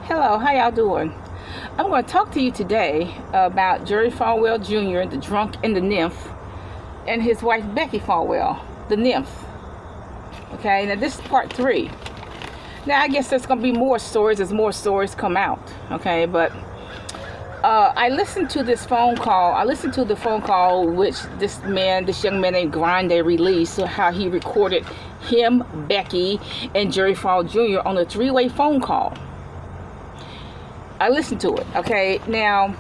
Hello, how y'all doing? I'm going to talk to you today about Jerry Falwell Jr., the drunk and the nymph, and his wife Becki Falwell, the nymph. Okay, now this is part 3. Now I guess there's going to be more stories as more stories come out. Okay, but I listened to this phone call. I listened to the phone call which this young man named Grande released, so how he recorded him, Becki, and Jerry Falwell Jr. on a 3-way phone call. I listened to it. Okay, now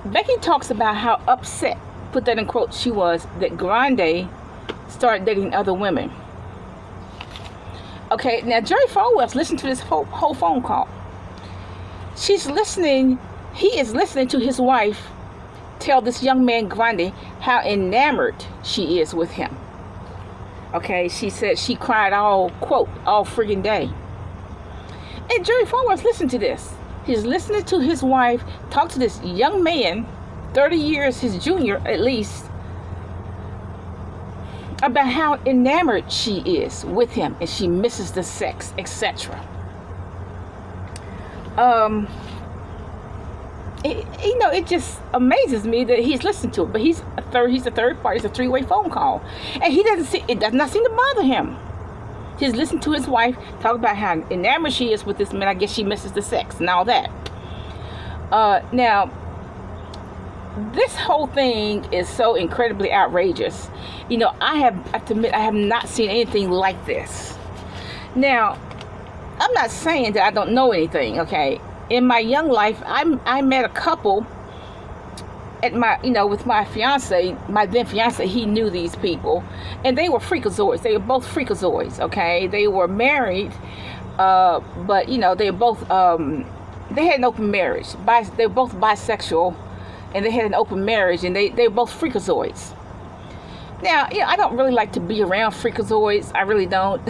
Becki talks about how upset, put that in quotes, she was that Grande started dating other women. Okay, now Jerry Falwell's listening to this whole phone call. He is listening to his wife tell this young man Grande how enamored she is with him. Okay, she said she cried all friggin' day. And Jerry Falwell's listening to this. He's listening to his wife talk to this young man, 30 years his junior at least, about how enamored she is with him and she misses the sex, etc. It just amazes me that he's listening to it. But he's a third party. It's a 3-way phone call, and it does not seem to bother him. He's listening to his wife talk about how enamored she is with this man. I guess she misses the sex and all that. Now, this whole thing is so incredibly outrageous. I have to admit, I have not seen anything like this. Now, I'm not saying that I don't know anything, okay? In my young life, I met a couple at with my fiance, my then fiance. He knew these people, and they were freakazoids. They were both freakazoids, okay? They were married, but they were both, they had an open marriage. They were both bisexual, and they had an open marriage, and they were both freakazoids. Now, I don't really like to be around freakazoids. I really don't.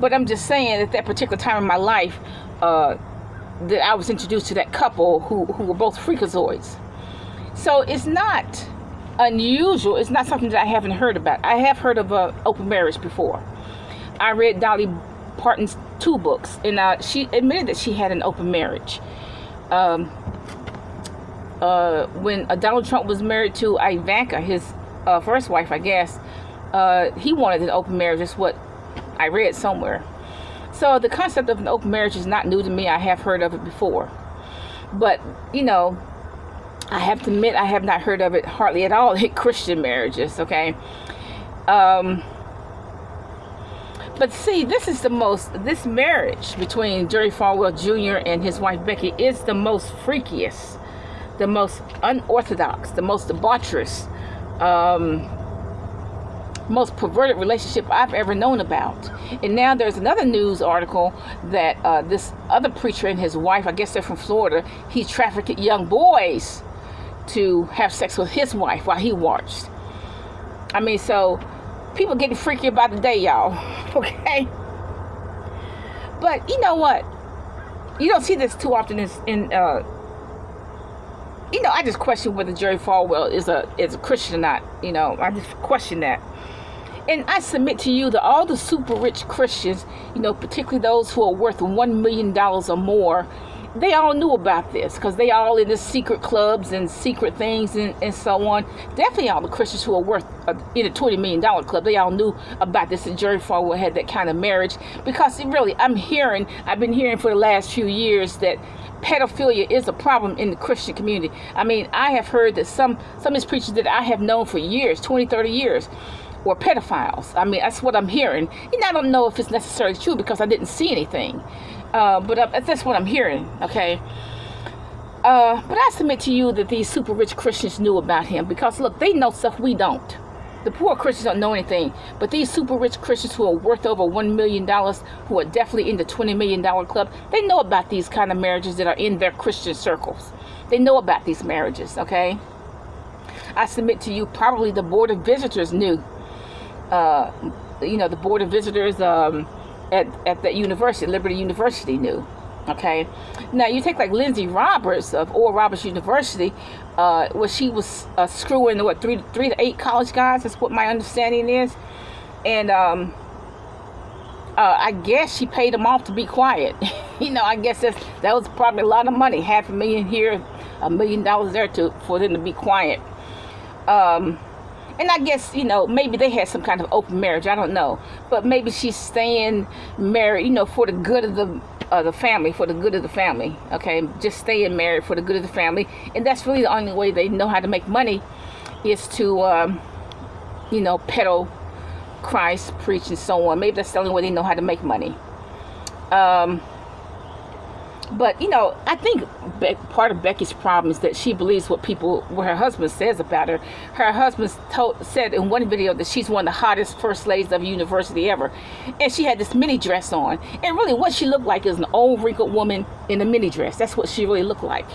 But I'm just saying at that particular time in my life, that I was introduced to that couple who were both freakazoids. So it's not unusual. It's not something that I haven't heard about. I have heard of open marriage before. I read Dolly Parton's 2 books, and she admitted that she had an open marriage. When Donald Trump was married to Ivanka, his first wife, I guess, he wanted an open marriage. That's what I read somewhere. So the concept of an open marriage is not new to me. I have heard of it before. But, I have to admit I have not heard of it hardly at all in Christian marriages, okay? But see, this marriage between Jerry Falwell Jr. and his wife Becki is the most freakiest, the most unorthodox, the most debaucherous, most perverted relationship I've ever known about. And now there's another news article that this other preacher and his wife, I guess they're from Florida, he trafficked young boys to have sex with his wife while he watched. I mean, so people getting freaky about the day, y'all. Okay? But you know what? You don't see this too often I just question whether Jerry Falwell is a Christian or not. I just question that. And I submit to you that all the super rich Christians, particularly those who are worth $1 million or more, they all knew about this because they all in the secret clubs and secret things and so on. Definitely all the Christians who are worth in a $20 million club, they all knew about this, that Jerry Falwell had that kind of marriage. Because really, I've been hearing for the last few years that pedophilia is a problem in the Christian community. I mean, I have heard that some of these preachers that I have known for years, 20, 30 years, were pedophiles. I mean, that's what I'm hearing. I don't know if it's necessarily true because I didn't see anything. But that's what I'm hearing, okay? But I submit to you that these super rich Christians knew about him because, look, they know stuff we don't. The poor Christians don't know anything. But these super rich Christians who are worth over $1 million, who are definitely in the $20 million club, they know about these kind of marriages that are in their Christian circles. They know about these marriages, okay? I submit to you probably the Board of Visitors knew. The Board of Visitors at that university, Liberty University, knew. Okay, now you take like Lindsay Roberts of Oral Roberts University, where she was screwing 3 to 8 college guys. That's what my understanding is, and I guess she paid him off to be quiet. I guess that was probably a lot of money, $500,000 here, $1 million there for them to be quiet. And I guess, maybe they had some kind of open marriage. I don't know. But maybe she's staying married, for the good of the family, for the good of the family. Okay, just staying married for the good of the family. And that's really the only way they know how to make money is to, peddle Christ, preach, and so on. Maybe that's the only way they know how to make money. But, I think part of Becky's problem is that she believes what her husband says about her. Her husband said in one video that she's one of the hottest first ladies of a university ever. And she had this mini dress on. And really what she looked like is an old wrinkled woman in a mini dress. That's what she really looked like.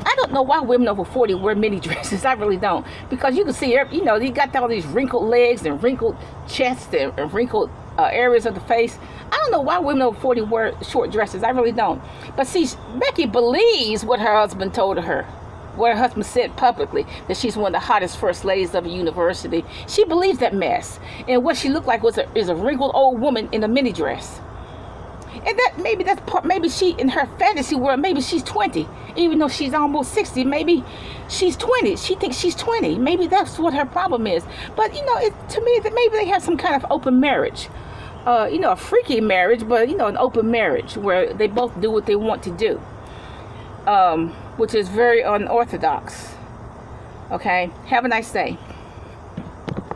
I don't know why women over 40 wear mini dresses. I really don't. Because you can see, you got all these wrinkled legs and wrinkled chest and wrinkled areas of the face. I don't know why women over 40 wear short dresses. I really don't. But see, Becki believes what her husband told her, what her husband said publicly, that she's one of the hottest first ladies of a university. She believes that mess. And what she looked like is a wrinkled old woman in a mini dress. And maybe she, in her fantasy world, maybe she's 20. Even though she's almost 60, maybe she's 20. She thinks she's 20. Maybe that's what her problem is. But, to me, that maybe they have some kind of open marriage. A freaky marriage, but, an open marriage where they both do what they want to do. Which is very unorthodox. Okay? Have a nice day.